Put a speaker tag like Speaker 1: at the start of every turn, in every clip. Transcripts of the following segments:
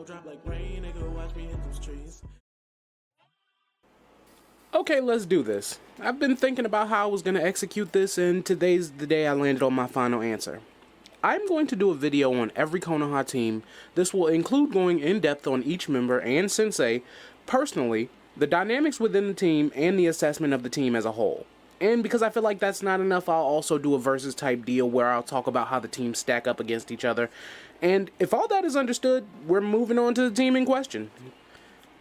Speaker 1: drop like rain, nigga, watch me hit those trees.
Speaker 2: Okay, let's do this. I've been thinking about how I was going to execute this, and today's the day I landed on my final answer. I'm going to do a video on every Konoha team. This will include going in depth on each member and sensei, personally, the dynamics within the team, and the assessment of the team as a whole. And because I feel like that's not enough, I'll also do a versus type deal where I'll talk about how the teams stack up against each other. And if all that is understood, we're moving on to the team in question.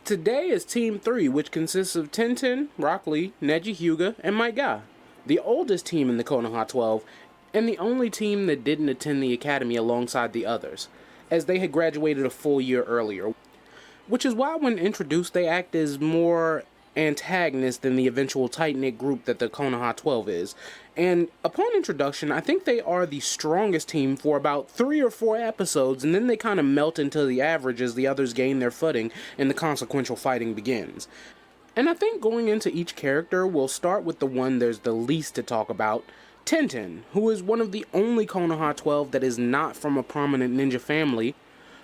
Speaker 2: Today is Team 3, which consists of Tintin, Rock Lee, Neji Hyuga, and Might Guy, the oldest team in the Konoha 12, and the only team that didn't attend the academy alongside the others, as they had graduated a full year earlier. Which is why when introduced they act as more antagonists than the eventual tight-knit group that the Konoha 12 is. And upon introduction, I think they are the strongest team for about 3 or 4 episodes, and then they kind of melt into the average as the others gain their footing and the consequential fighting begins. And I think going into each character, we'll start with the one there's the least to talk about, Tintin, who is one of the only Konoha 12 that is not from a prominent ninja family.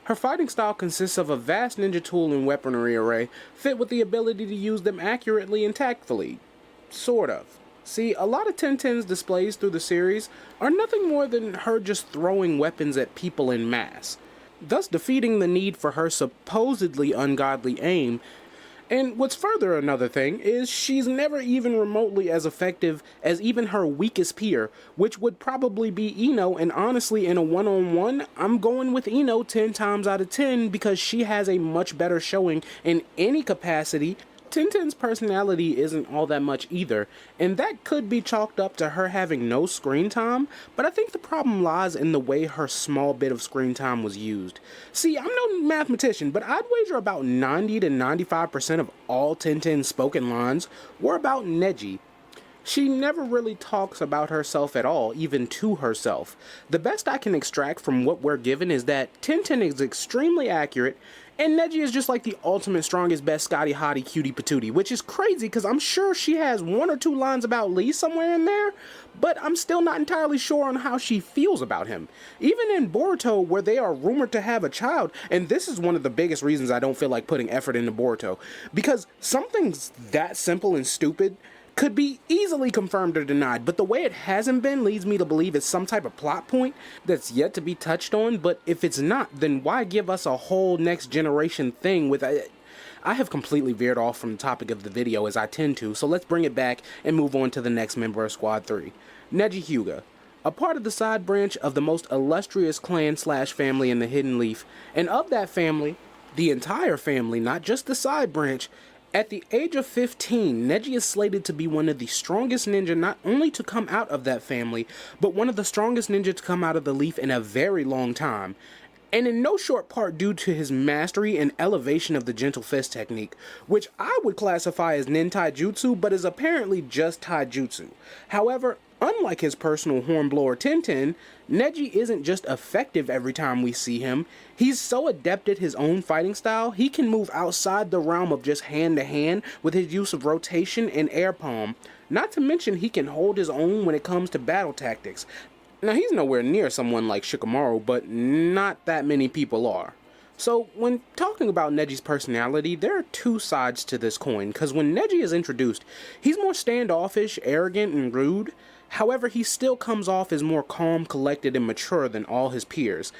Speaker 2: Her fighting style consists of a vast ninja tool and weaponry array, fit with the ability to use them accurately and tactfully. Sort of. See, a lot of Tintin's displays through the series are nothing more than her just throwing weapons at people en masse, thus defeating the need for her supposedly ungodly aim. And what's further another thing is she's never even remotely as effective as even her weakest peer, which would probably be Ino, and honestly in a one-on-one, I'm going with Ino 10 times out of 10 because she has a much better showing in any capacity. Tintin's personality isn't all that much either, and that could be chalked up to her having no screen time, but I think the problem lies in the way her small bit of screen time was used. See, I'm no mathematician, but I'd wager about 90 to 95% of all Tintin's spoken lines were about Neji. She never really talks about herself at all, even to herself. The best I can extract from what we're given is that Tintin is extremely accurate, and Neji is just like the ultimate strongest best Scotty Hottie cutie patootie, which is crazy because I'm sure she has 1 or 2 lines about Lee somewhere in there, but I'm still not entirely sure on how she feels about him. Even in Boruto, where they are rumored to have a child, and this is one of the biggest reasons I don't feel like putting effort into Boruto, because something that simple and stupid could be easily confirmed or denied, but the way it hasn't been leads me to believe it's some type of plot point that's yet to be touched on. But if it's not, then why give us a whole next generation thing with it? I have completely veered off from the topic of the video, as I tend to, so let's bring it back and move on to the next member of Squad 3, Neji Hyuga. A part of the side branch of the most illustrious clan/family in the Hidden Leaf, and of that family, the entire family, not just the side branch. At the age of 15, Neji is slated to be one of the strongest ninja not only to come out of that family, but one of the strongest ninja to come out of the Leaf in a very long time. And in no short part due to his mastery and elevation of the gentle fist technique, which I would classify as nin taijutsu, but is apparently just taijutsu. However, unlike his personal hornblower Tintin, Neji isn't just effective every time we see him. He's so adept at his own fighting style, he can move outside the realm of just hand-to-hand with his use of rotation and air palm. Not to mention he can hold his own when it comes to battle tactics. Now, he's nowhere near someone like Shikamaru, but not that many people are. So, when talking about Neji's personality, there are 2 sides to this coin, because when Neji is introduced, he's more standoffish, arrogant, and rude. However, he still comes off as more calm, collected, and mature than all his peers.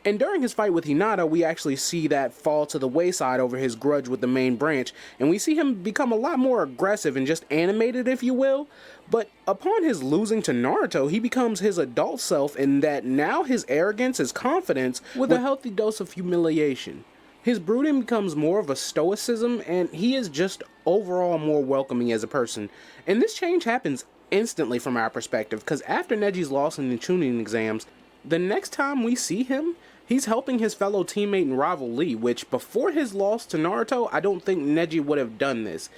Speaker 2: And during his fight with Hinata, we actually see that fall to the wayside over his grudge with the main branch, and we see him become a lot more aggressive and just animated, if you will. But upon his losing to Naruto, he becomes his adult self in that now his arrogance is confidence with a healthy dose of humiliation. His brooding becomes more of a stoicism, and he is just overall more welcoming as a person. And this change happens instantly from our perspective, because after Neji's loss in the Chunin exams, the next time we see him, he's helping his fellow teammate and rival Lee, which before his loss to Naruto, I don't think Neji would have done this.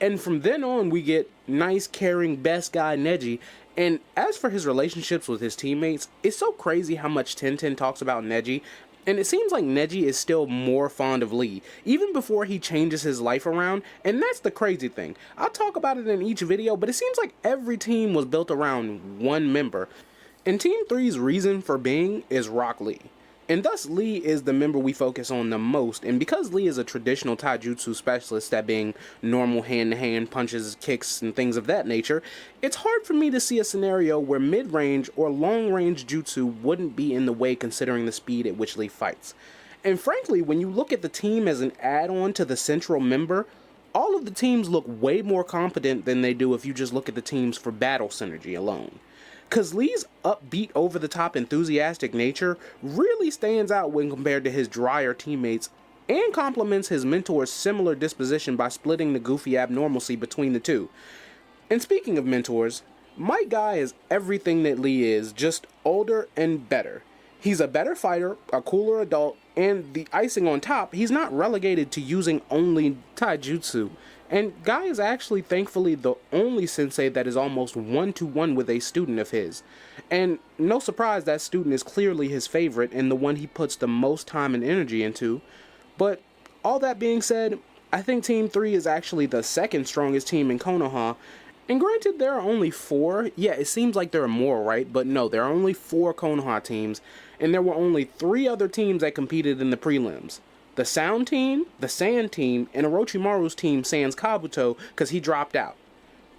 Speaker 2: And from then on, we get nice, caring, best guy Neji. And as for his relationships with his teammates, it's so crazy how much Tintin talks about Neji. And it seems like Neji is still more fond of Lee, even before he changes his life around, and that's the crazy thing. I'll talk about it in each video, but it seems like every team was built around one member. And Team 3's reason for being is Rock Lee. And thus Lee is the member we focus on the most, and because Lee is a traditional taijutsu specialist, that being normal hand-to-hand punches, kicks, and things of that nature, it's hard for me to see a scenario where mid-range or long-range jutsu wouldn't be in the way considering the speed at which Lee fights. And frankly, when you look at the team as an add-on to the central member, all of the teams look way more competent than they do if you just look at the teams for battle synergy alone. Cause Lee's upbeat, over-the-top, enthusiastic nature really stands out when compared to his drier teammates, and complements his mentor's similar disposition by splitting the goofy abnormalcy between the two. And speaking of mentors, my guy is everything that Lee is, just older and better. He's a better fighter, a cooler adult, and the icing on top, he's not relegated to using only taijutsu. And Guy is actually, thankfully, the only sensei that is almost one-to-one with a student of his. And no surprise, that student is clearly his favorite and the one he puts the most time and energy into. But all that being said, I think Team 3 is actually the second strongest team in Konoha. And granted, there are only 4. Yeah, it seems like there are more, right? But no, there are only 4 Konoha teams. And there were only 3 other teams that competed in the prelims. The Sound team, the Sand team, and Orochimaru's team sans Kabuto because he dropped out.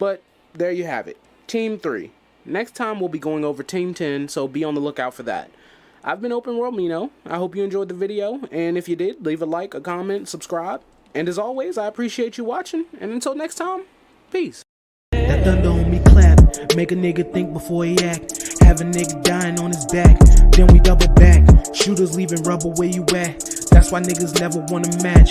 Speaker 2: But there you have it. Team 3. Next time we'll be going over Team 10, so be on the lookout for that. I've been Open World Mino. I hope you enjoyed the video, and if you did, leave a like, a comment, subscribe. And as always, I appreciate you watching, and until next time, peace.
Speaker 1: That thunder on me clap, make a nigga think before he act. Have a nigga dying on his back, then we double back. Shooters leaving rubber where you at. That's why niggas never wanna match.